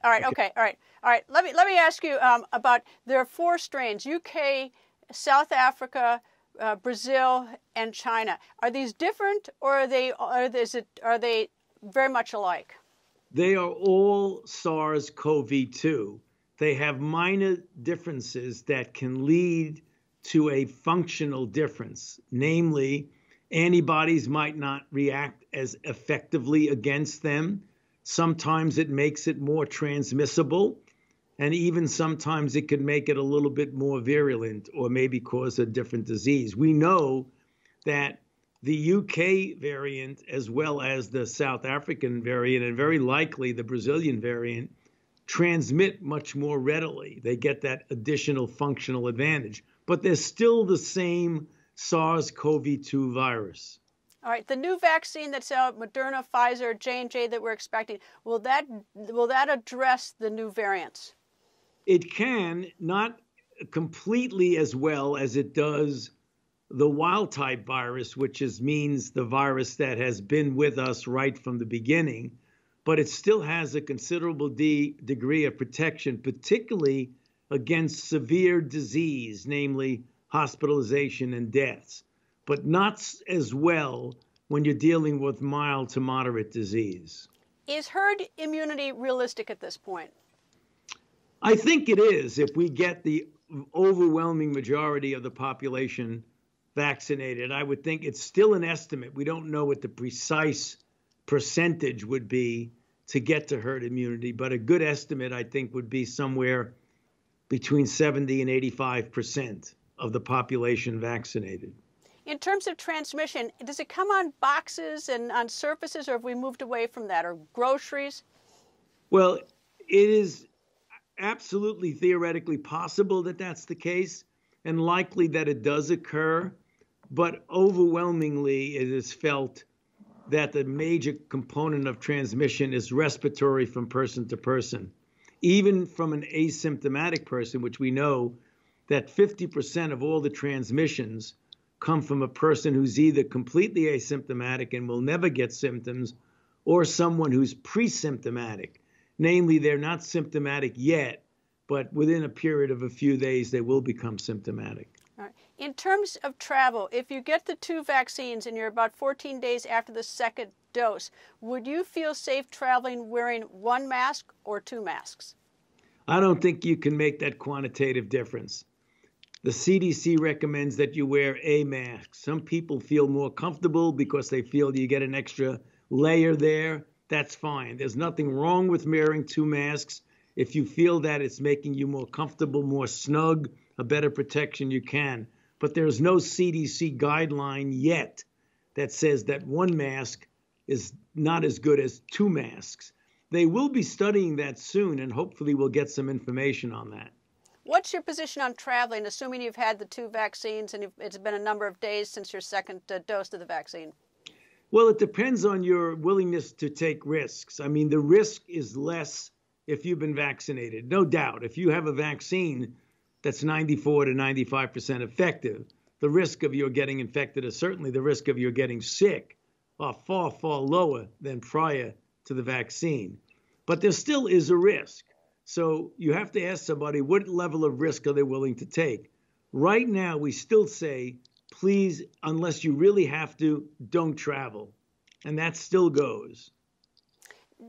All right. Okay. All right. All right. Let me ask you about, there are 4 strains: UK, South Africa, Brazil, and China. Are these different, or are they very much alike? They are all SARS-CoV-2. They have minor differences that can lead to a functional difference. Namely, antibodies might not react as effectively against them. Sometimes it makes it more transmissible, and even sometimes it could make it a little bit more virulent or maybe cause a different disease. We know that the UK variant, as well as the South African variant, and very likely the Brazilian variant, transmit much more readily. They get that additional functional advantage, but they're still the same SARS-CoV-2 virus. All right, the new vaccine that's out, Moderna, Pfizer, J&J, that we're expecting, will that address the new variants? It can, not completely as well as it does the wild type virus, which means the virus that has been with us right from the beginning, but it still has a considerable degree of protection, particularly against severe disease, namely hospitalization and deaths, but not as well when you're dealing with mild to moderate disease. Is herd immunity realistic at this point? I think it is, if we get the overwhelming majority of the population vaccinated. I would think it's still an estimate. We don't know what the precise percentage would be to get to herd immunity, but a good estimate, I think, would be somewhere between 70 and 85% of the population vaccinated. In terms of transmission, does it come on boxes and on surfaces, or have we moved away from that, or groceries? Well, it is absolutely theoretically possible that that's the case, and likely that it does occur, but overwhelmingly it is felt that the major component of transmission is respiratory from person to person. Even from an asymptomatic person, which we know that 50% of all the transmissions come from a person who's either completely asymptomatic and will never get symptoms, or someone who's pre-symptomatic. Namely, they're not symptomatic yet, but within a period of a few days, they will become symptomatic. All right. In terms of travel, if you get the 2 vaccines and you're about 14 days after the second dose, would you feel safe traveling wearing 1 mask or 2 masks? I don't think you can make that quantitative difference. The CDC recommends that you wear a mask. Some people feel more comfortable because they feel you get an extra layer there. That's fine. There's nothing wrong with wearing 2 masks. If you feel that it's making you more comfortable, more snug, a better protection, you can. But there's no CDC guideline yet that says that 1 mask is not as good as 2 masks. They will be studying that soon, and hopefully we'll get some information on that. What's your position on traveling, assuming you've had the 2 vaccines and it's been a number of days since your second dose of the vaccine? Well, it depends on your willingness to take risks. I mean, the risk is less if you've been vaccinated, no doubt. If you have a vaccine that's 94 to 95% effective, the risk of your getting infected, or certainly the risk of your getting sick, are far, far lower than prior to the vaccine. But there still is a risk. So you have to ask somebody, what level of risk are they willing to take? Right now, we still say, please, unless you really have to, don't travel. And that still goes.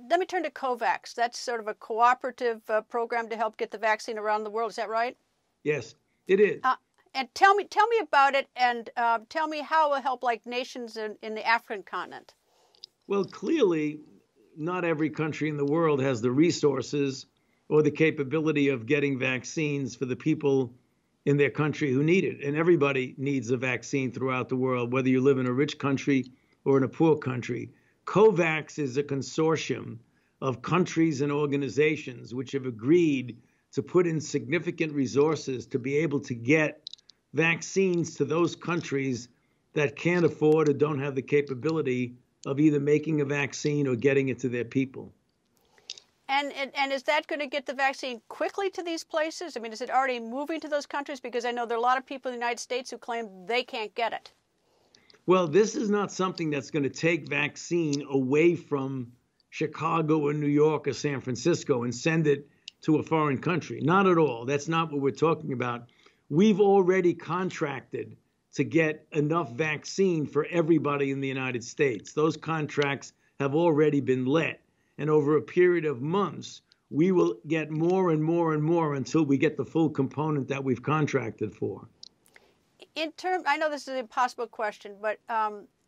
Let me turn to COVAX. That's sort of a cooperative program to help get the vaccine around the world. Is that right? Yes, it is. And tell me about it, and tell me how it will help like nations in the African continent. Well, clearly, not every country in the world has the resources or the capability of getting vaccines for the people in their country who need it. And everybody needs a vaccine throughout the world, whether you live in a rich country or in a poor country. COVAX is a consortium of countries and organizations which have agreed to put in significant resources to be able to get vaccines to those countries that can't afford or don't have the capability of either making a vaccine or getting it to their people. And is that going to get the vaccine quickly to these places? I mean, is it already moving to those countries? Because I know there are a lot of people in the United States who claim they can't get it. Well, this is not something that's going to take vaccine away from Chicago or New York or San Francisco and send it to a foreign country. Not at all. That's not what we're talking about. We've already contracted to get enough vaccine for everybody in the United States. Those contracts have already been let. And over a period of months, we will get more and more and more until we get the full component that we've contracted for. I know this is an impossible question, but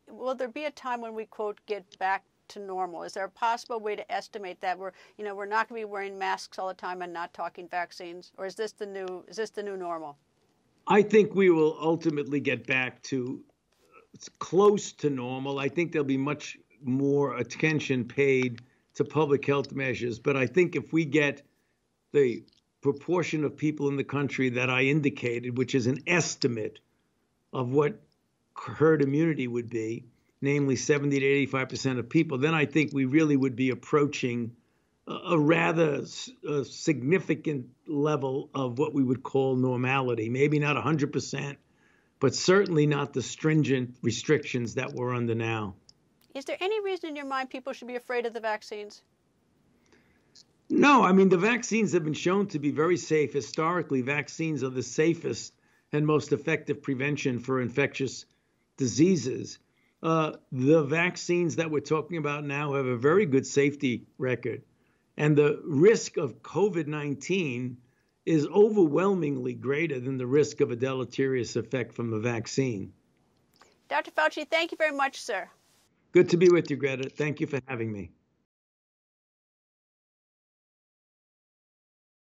will there be a time when we, quote, get back to normal? Is there a possible way to estimate that we're not going to be wearing masks all the time and not talking vaccines? Or is this the new normal? I think we will ultimately get back to close to normal. I think there'll be much more attention paid to public health measures. But I think if we get the proportion of people in the country that I indicated, which is an estimate of what herd immunity would be, namely 70 to 85% of people, then I think we really would be approaching a rather significant level of what we would call normality. Maybe not 100%, but certainly not the stringent restrictions that we're under now. Is there any reason in your mind people should be afraid of the vaccines? No, I mean, the vaccines have been shown to be very safe. Historically, vaccines are the safest and most effective prevention for infectious diseases. The vaccines that we're talking about now have a very good safety record. And the risk of COVID-19 is overwhelmingly greater than the risk of a deleterious effect from the vaccine. Dr. Fauci, thank you very much, sir. Good to be with you, Greta. Thank you for having me.